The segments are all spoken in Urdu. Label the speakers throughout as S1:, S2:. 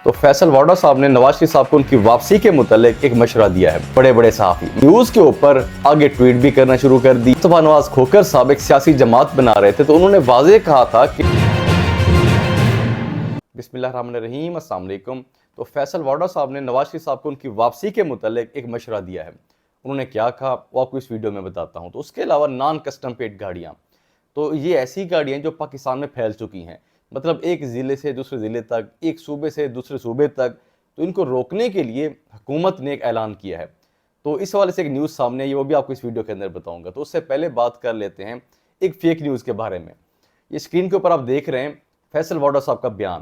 S1: تو فیصل واڈا صاحب نے نواز شریف صاحب کو ان کی واپسی کے متعلق ایک مشورہ دیا ہے۔ بڑے بڑے صحافی نیوز کے اوپر آگے ٹویٹ بھی کرنا شروع کر دی۔ مصطفیٰ نواز کھوکھر صاحب ایک سیاسی جماعت بنا رہے تھے تو انہوں نے واضح کہا تھا کہ بسم اللہ الرحمن الرحیم، السلام علیکم۔ تو فیصل واڈا صاحب نے نواز شریف صاحب کو ان کی واپسی کے متعلق ایک مشورہ دیا ہے۔ انہوں نے کیا کہا وہ آپ کو اس ویڈیو میں بتاتا ہوں۔ تو اس کے علاوہ نان کسٹم پیڈ گاڑیاں، تو یہ ایسی گاڑیاں جو پاکستان میں پھیل چکی ہیں، مطلب ایک ضلع سے دوسرے ضلع تک، ایک صوبے سے دوسرے صوبے تک، تو ان کو روکنے کے لیے حکومت نے ایک اعلان کیا ہے۔ تو اس حوالے سے ایک نیوز سامنے آئی، وہ بھی آپ کو اس ویڈیو کے اندر بتاؤں گا۔ تو اس سے پہلے بات کر لیتے ہیں ایک فیک نیوز کے بارے میں۔ یہ اسکرین کے اوپر آپ دیکھ رہے ہیں فیصل واڈا صاحب کا بیان۔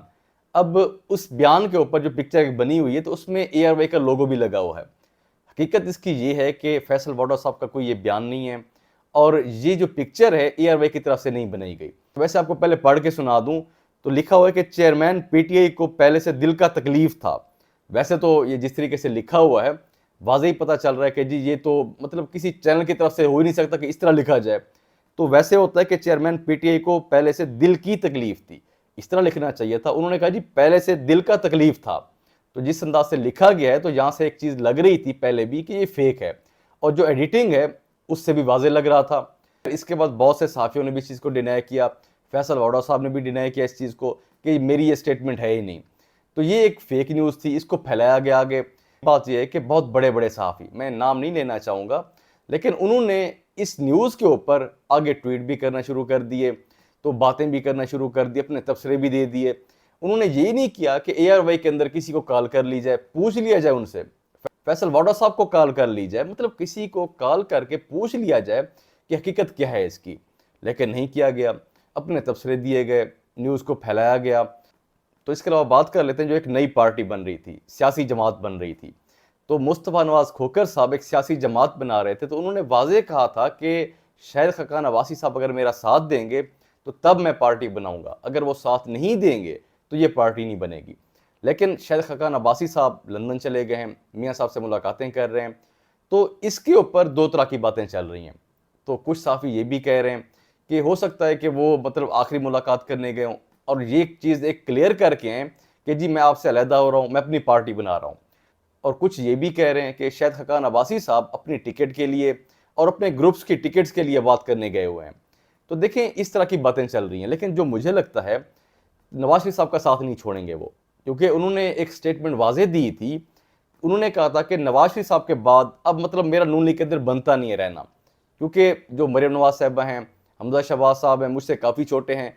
S1: اب اس بیان کے اوپر جو پکچر بنی ہوئی ہے تو اس میں اے آر وائی کا لوگو بھی لگا ہوا ہے۔ حقیقت اس کی یہ ہے کہ فیصل واڈا صاحب کا کوئی یہ بیان نہیں ہے، اور یہ جو پکچر ہے اے آر وائی کی طرف سے نہیں بنائی گئی۔ ویسے آپ کو پہلے پڑھ کے سنا دوں تو لکھا ہوا ہے کہ چیئرمین پی ٹی آئی کو پہلے سے دل کا تکلیف تھا۔ ویسے تو یہ جس طریقے سے لکھا ہوا ہے واضح ہی پتہ چل رہا ہے کہ جی یہ تو مطلب کسی چینل کی طرف سے ہو ہی نہیں سکتا کہ اس طرح لکھا جائے۔ تو ویسے ہوتا ہے کہ چیئرمین پی ٹی آئی کو پہلے سے دل کی تکلیف تھی، اس طرح لکھنا چاہیے تھا۔ انہوں نے کہا جی پہلے سے دل کا تکلیف تھا۔ تو جس انداز سے لکھا گیا ہے تو یہاں سے ایک چیز لگ رہی تھی پہلے بھی کہ یہ فیک ہے، اور جو ایڈیٹنگ ہے اس سے بھی واضح لگ رہا تھا۔ اس کے بعد بہت سے صحافیوں نے بھی اس چیز کو ڈینائی کیا، فیصل واڈا صاحب نے بھی ڈینائی کیا اس چیز کو کہ میری یہ سٹیٹمنٹ ہے ہی نہیں۔ تو یہ ایک فیک نیوز تھی، اس کو پھیلایا گیا آگے۔ بات یہ ہے کہ بہت بڑے بڑے صحافی، میں نام نہیں لینا چاہوں گا، لیکن انہوں نے اس نیوز کے اوپر آگے ٹویٹ بھی کرنا شروع کر دیے، تو باتیں بھی کرنا شروع کر دی، اپنے تبصرے بھی دے دیے۔ انہوں نے یہ نہیں کیا کہ اے آر وائی کے اندر کسی کو کال کر لی جائے، پوچھ لیا جائے ان سے، فیصل واڈا صاحب کو کال کر لی جائے، مطلب کسی کو کال کر کے پوچھ لیا جائے کہ حقیقت کیا ہے اس کی، لیکن نہیں کیا گیا۔ اپنے تبصرے دیے گئے، نیوز کو پھیلایا گیا۔ تو اس کے علاوہ بات کر لیتے ہیں جو ایک نئی پارٹی بن رہی تھی، سیاسی جماعت بن رہی تھی۔ تو مصطفیٰ نواز کھوکھر صاحب ایک سیاسی جماعت بنا رہے تھے تو انہوں نے واضح کہا تھا کہ شاہد خاقان عباسی صاحب اگر میرا ساتھ دیں گے تو تب میں پارٹی بناؤں گا، اگر وہ ساتھ نہیں دیں گے تو یہ پارٹی نہیں بنے گی۔ لیکن شاہد خاقان عباسی صاحب لندن چلے گئے ہیں، میاں صاحب سے ملاقاتیں کر رہے ہیں، تو اس کے اوپر دو طرح کی باتیں چل رہی ہیں۔ تو کچھ صحافی یہ بھی کہہ رہے ہیں کہ ہو سکتا ہے کہ وہ مطلب آخری ملاقات کرنے گئے ہوں اور یہ چیز ایک کلیئر کر کے ہیں کہ جی میں آپ سے علیحدہ ہو رہا ہوں، میں اپنی پارٹی بنا رہا ہوں۔ اور کچھ یہ بھی کہہ رہے ہیں کہ شاہد خاقان عباسی صاحب اپنی ٹکٹ کے لیے اور اپنے گروپس کی ٹکٹس کے لیے بات کرنے گئے ہوئے ہیں۔ تو دیکھیں اس طرح کی باتیں چل رہی ہیں، لیکن جو مجھے لگتا ہے نواز شریف صاحب کا ساتھ نہیں چھوڑیں گے وہ، کیونکہ انہوں نے ایک سٹیٹمنٹ واضح دی تھی۔ انہوں نے کہا تھا کہ نواز شریف صاحب کے بعد اب مطلب میرا نون لیگ کے اندر بنتا نہیں ہے رہنا، کیونکہ جو مریم نواز صاحبہ ہیں، حمزہ شہباز صاحب ہیں، مجھ سے کافی چھوٹے ہیں،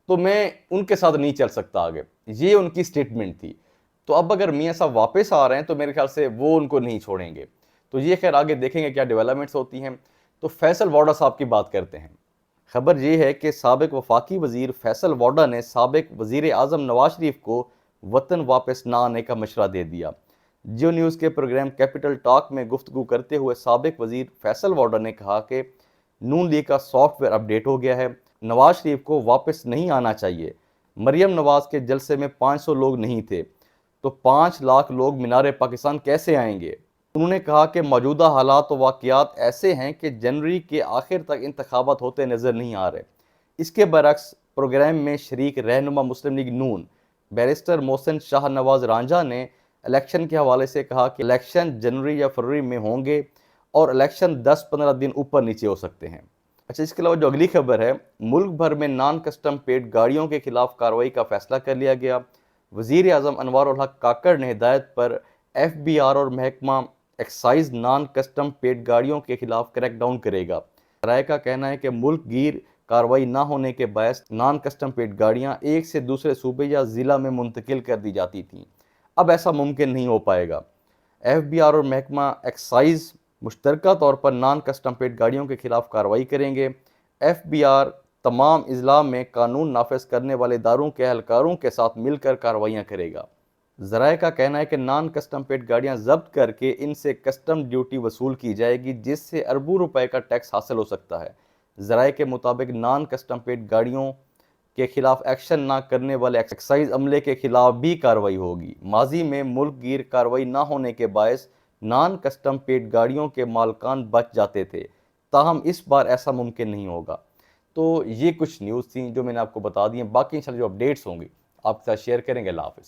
S1: تو میں ان کے ساتھ نہیں چل سکتا آگے۔ یہ ان کی سٹیٹمنٹ تھی۔ تو اب اگر میاں صاحب واپس آ رہے ہیں تو میرے خیال سے وہ ان کو نہیں چھوڑیں گے۔ تو یہ خیر آگے دیکھیں گے کیا ڈیولپمنٹس ہوتی ہیں۔ تو فیصل واڈا صاحب کی بات کرتے ہیں۔ خبر یہ ہے کہ سابق وفاقی وزیر فیصل واڈا نے سابق وزیر اعظم نواز شریف کو وطن واپس نہ آنے کا مشورہ دے دیا۔ جیو نیوز کے پروگرام کیپٹل ٹاک میں گفتگو کرتے ہوئے سابق وزیر فیصل واڈا نے کہا کہ نون لیگ کا سافٹ ویئر اپڈیٹ ہو گیا ہے، نواز شریف کو واپس نہیں آنا چاہیے۔ مریم نواز کے جلسے میں 500 لوگ نہیں تھے تو 5 لاکھ لوگ مینار پاکستان کیسے آئیں گے؟ انہوں نے کہا کہ موجودہ حالات و واقعات ایسے ہیں کہ جنوری کے آخر تک انتخابات ہوتے نظر نہیں آ رہے۔ اس کے برعکس پروگرام میں شریک رہنما مسلم لیگ نون بیرسٹر محسن شاہ نواز رانجھا نے الیکشن کے حوالے سے کہا کہ الیکشن جنوری یا فروری میں ہوں گے اور الیکشن 10-15 دن اوپر نیچے ہو سکتے ہیں۔ اچھا، اس کے علاوہ جو اگلی خبر ہے، ملک بھر میں نان کسٹم پیڈ گاڑیوں کے خلاف کارروائی کا فیصلہ کر لیا گیا۔ وزیر اعظم انوار الحق کاکڑ نے ہدایت پر ایف بی آر اور محکمہ ایکسائز نان کسٹم پیڈ گاڑیوں کے خلاف کریک ڈاؤن کرے گا۔ ذرائع کا کہنا ہے کہ ملک گیر کارروائی نہ ہونے کے باعث نان کسٹم پیڈ گاڑیاں ایک سے دوسرے صوبے یا ضلع میں منتقل کر دی جاتی تھیں، اب ایسا ممکن نہیں ہو پائے گا۔ ایف بی آر اور محکمہ ایکسائز مشترکہ طور پر نان کسٹم پیڈ گاڑیوں کے خلاف کارروائی کریں گے۔ ایف بی آر تمام اضلاع میں قانون نافذ کرنے والے اداروں کے اہلکاروں کے ساتھ مل کر کارروائیاں کرے گا۔ ذرائع کا کہنا ہے کہ نان کسٹم پیڈ گاڑیاں ضبط کر کے ان سے کسٹم ڈیوٹی وصول کی جائے گی، جس سے اربوں روپے کا ٹیکس حاصل ہو سکتا ہے۔ ذرائع کے مطابق نان کسٹم پیڈ گاڑیوں کے خلاف ایکشن نہ کرنے والے ایکسائز عملے کے خلاف بھی کارروائی ہوگی۔ ماضی میں ملک گیر کارروائی نہ ہونے کے باعث نان کسٹم پیڈ گاڑیوں کے مالکان بچ جاتے تھے، تاہم اس بار ایسا ممکن نہیں ہوگا۔ تو یہ کچھ نیوز تھیں جو میں نے آپ کو بتا دی ہیں، باقی انشاءاللہ جو اپڈیٹس ہوں گی آپ کے ساتھ شیئر کریں گے۔ اللہ حافظ۔